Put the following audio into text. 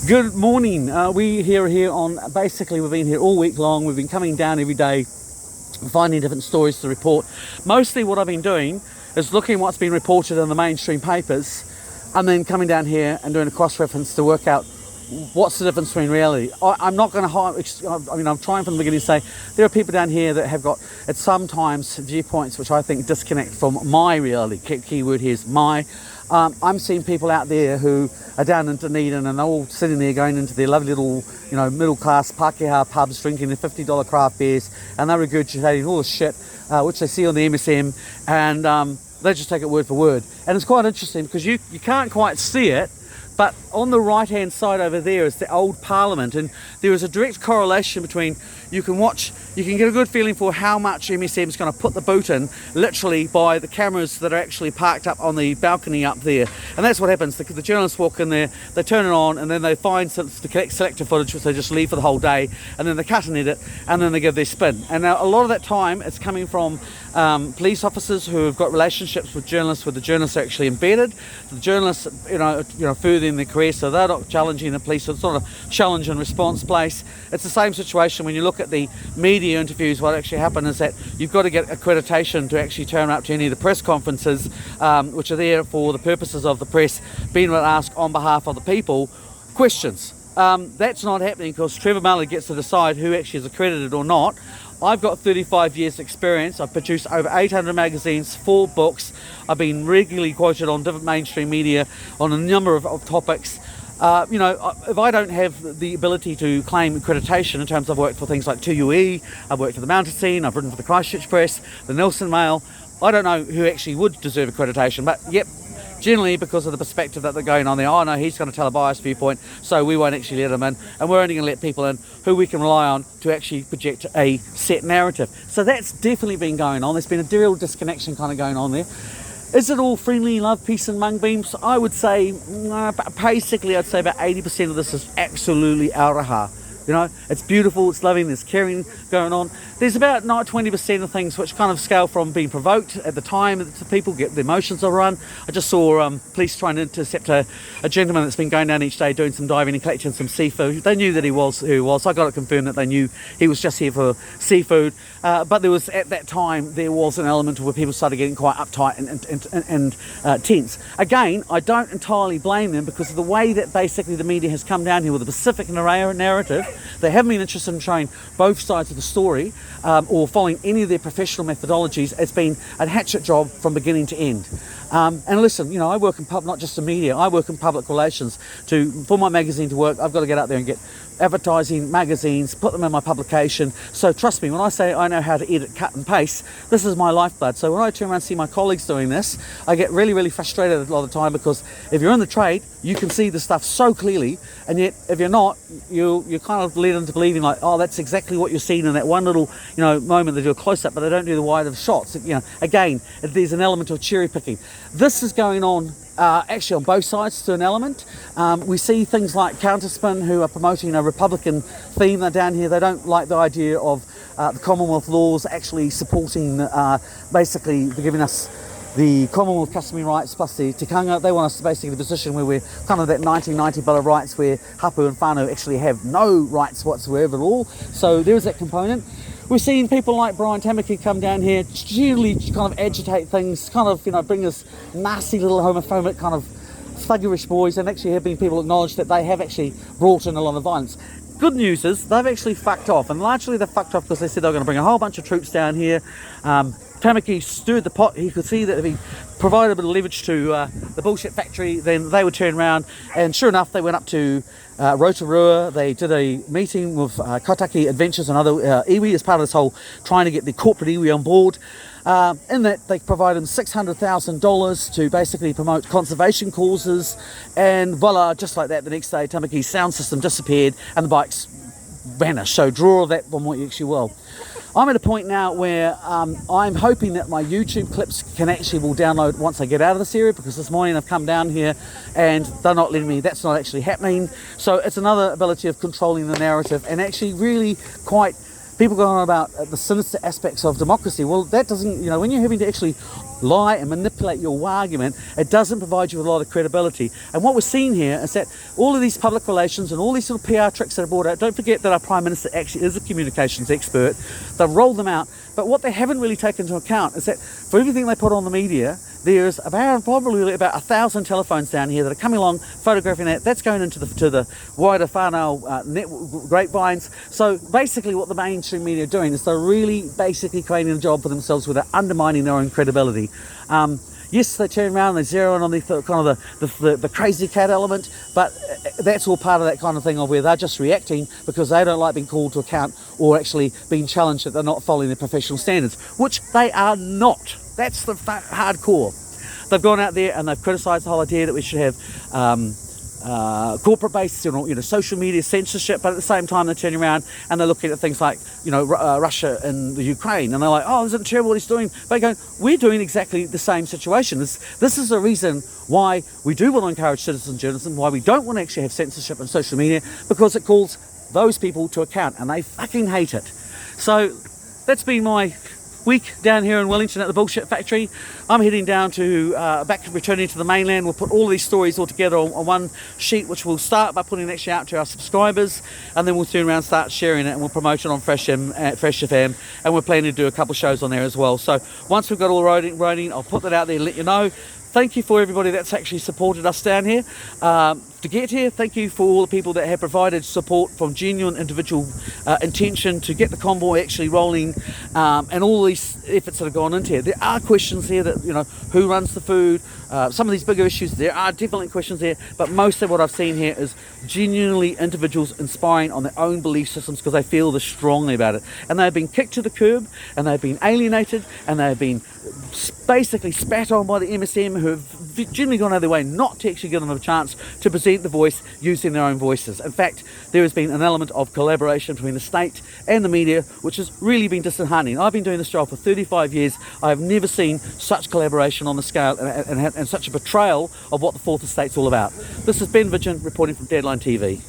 Good morning. We've been here all week long. We've been coming down every day, finding different stories to report. Mostly what I've been doing is looking at what's been reported in the mainstream papers and then coming down here and doing a cross-reference to work out what's the difference between reality. I'm not going to I'm trying from the beginning to say there are people down here that have got at sometimes viewpoints which I think disconnect from my reality. Key word here is my. I'm seeing people out there who are down in Dunedin and they're all sitting there going into their lovely little, middle class Pākehā pubs, drinking their $50 craft beers, and they're regurgitating all the shit which they see on the MSM, and they just take it word for word. And it's quite interesting because you can't quite see it, but on the right hand side over there is the old Parliament, and there is a direct correlation between you can get a good feeling for how much MSM is going to put the boot in, literally by the cameras that are actually parked up on the balcony up there. And that's what happens. The journalists walk in there, they turn it on, and then they find to collect selective footage, which they just leave for the whole day, and then they cut and edit, and then they give their spin. And now a lot of that time it's coming from police officers who have got relationships with journalists, where the journalists are actually embedded. The journalists, further in their career, so they're not challenging the police. So it's not a challenge and response place. It's the same situation when you look at the media interviews. What actually happened is that you've got to get accreditation to actually turn up to any of the press conferences, which are there for the purposes of the press being able to ask on behalf of the people questions. That's not happening because Trevor Mallard gets to decide who actually is accredited or not. I've got 35 years experience. I've produced over 800 magazines, 4 books. I've been regularly quoted on different mainstream media on a number of topics. If I don't have the ability to claim accreditation in terms of I've worked for things like 2UE, I've worked for the Mountain Scene, I've written for the Christchurch Press, the Nelson Mail, I don't know who actually would deserve accreditation, but yep, generally because of the perspective that they're going on there, oh no, he's going to tell a biased viewpoint, so we won't actually let him in, and we're only going to let people in who we can rely on to actually project a set narrative. So that's definitely been going on. There's been a real disconnection kind of going on there. Is it all friendly, love, peace and mung beams? I would say, basically I'd say about 80% of this is absolutely aroha. It's beautiful, it's loving, there's caring going on. There's about 20% of things which kind of scale from being provoked at the time that people get their emotions overrun. I just saw police trying to intercept a gentleman that's been going down each day doing some diving and collecting some seafood. They knew that he was who he was. I got it confirmed that they knew he was just here for seafood. But there was, at that time, there was an element where people started getting quite uptight and tense. Again, I don't entirely blame them because of the way that basically the media has come down here with a Pacific narrative. They haven't been interested in showing both sides of the story or following any of their professional methodologies. It's been a hatchet job from beginning to end. And listen, I work in not just in media, I work in public relations. For my magazine to work, I've got to get out there and get advertising magazines, put them in my publication. So trust me, when I say I know how to edit, cut and paste, this is my lifeblood. So when I turn around and see my colleagues doing this, I get really, really frustrated a lot of the time because if you're in the trade, you can see the stuff so clearly, and yet if you're not, you're kind of led into believing like, oh, that's exactly what you're seeing in that one little, moment. They do a close-up, but they don't do the wider shots. Again, there's an element of cherry picking. This is going on actually on both sides to an element. We see things like Counterspin, who are promoting a Republican theme. They're down here. They don't like the idea of the Commonwealth laws actually supporting, basically giving us the Commonwealth customary rights plus the tikanga. They want us to basically the position where we're kind of that 1990 Bill of Rights where hapu and whānau actually have no rights whatsoever at all. So there is that component. We're seeing people like Brian Tamaki come down here, generally kind of agitate things, kind of, bring this nasty little homophobic kind of thuggerish boys, and actually have been people acknowledge that they have actually brought in a lot of violence. Good news is they've actually fucked off, and largely they fucked off because they said they were going to bring a whole bunch of troops down here. Tamaki stirred the pot. He could see that if he provided a bit of leverage to the bullshit factory, then they would turn around, and sure enough, they went up to Rotorua. They did a meeting with Kaitaki Adventures and other iwi as part of this whole trying to get the corporate iwi on board. In that they provided them $600,000 to basically promote conservation causes, and voila, just like that, the next day Tamaki's sound system disappeared and the bikes vanished. So draw that on what you actually will. I'm at a point now where I'm hoping that my YouTube clips will download once I get out of this area, because this morning I've come down here and they're not letting me, that's not actually happening. So it's another ability of controlling the narrative and actually really quite people go on about the sinister aspects of democracy. Well, that doesn't, when you're having to actually lie and manipulate your argument, it doesn't provide you with a lot of credibility. And what we're seeing here is that all of these public relations and all these little PR tricks that are brought out, don't forget that our Prime Minister actually is a communications expert. They've rolled them out. But what they haven't really taken into account is that for everything they put on the media, there's probably about 1,000 telephones down here that are coming along, photographing that. That's going into the wider whānau grapevines. So basically what the mainstream media are doing is they're really basically creating a job for themselves where they're undermining their own credibility. Yes, they turn around, they zero in on the kind of the crazy cat element, but that's all part of that kind of thing of where they're just reacting because they don't like being called to account or actually being challenged that they're not following their professional standards, which they are not. That's the hardcore. They've gone out there and they've criticised the whole idea that we should have corporate-based, social media censorship, but at the same time they're turning around and they're looking at things like, Russia and the Ukraine, and they're like, oh, isn't it terrible what he's doing? But going, we're doing exactly the same situation. This is the reason why we do want to encourage citizen journalism, why we don't want to actually have censorship on social media, because it calls those people to account, and they fucking hate it. So that's been my week down here in Wellington at the Bullshit Factory. I'm heading down to returning to the mainland. We'll put all these stories all together on one sheet, which we'll start by putting it actually out to our subscribers, and then we'll turn around and start sharing it, and we'll promote it on Fresh FM, and we're planning to do a couple of shows on there as well. So once we've got all rolling, I'll put that out there and let you know. Thank you for everybody that's actually supported us down here. To get here, thank you for all the people that have provided support from genuine individual intention to get the convoy actually rolling, and all these efforts that have gone into here. There are questions here that, who runs the food, some of these bigger issues, there are definitely questions there, but most of what I've seen here is genuinely individuals inspiring on their own belief systems because they feel this strongly about it. And they've been kicked to the curb, and they've been alienated, and they've been basically spat on by the MSM, who have generally gone out of their way not to actually give them a chance to present the voice using their own voices. In fact, there has been an element of collaboration between the state and the media, which has really been disheartening. I've been doing this job for 35 years. I have never seen such collaboration on the scale and such a betrayal of what the Fourth Estate's all about. This is Ben Vidgen reporting from Deadline TV.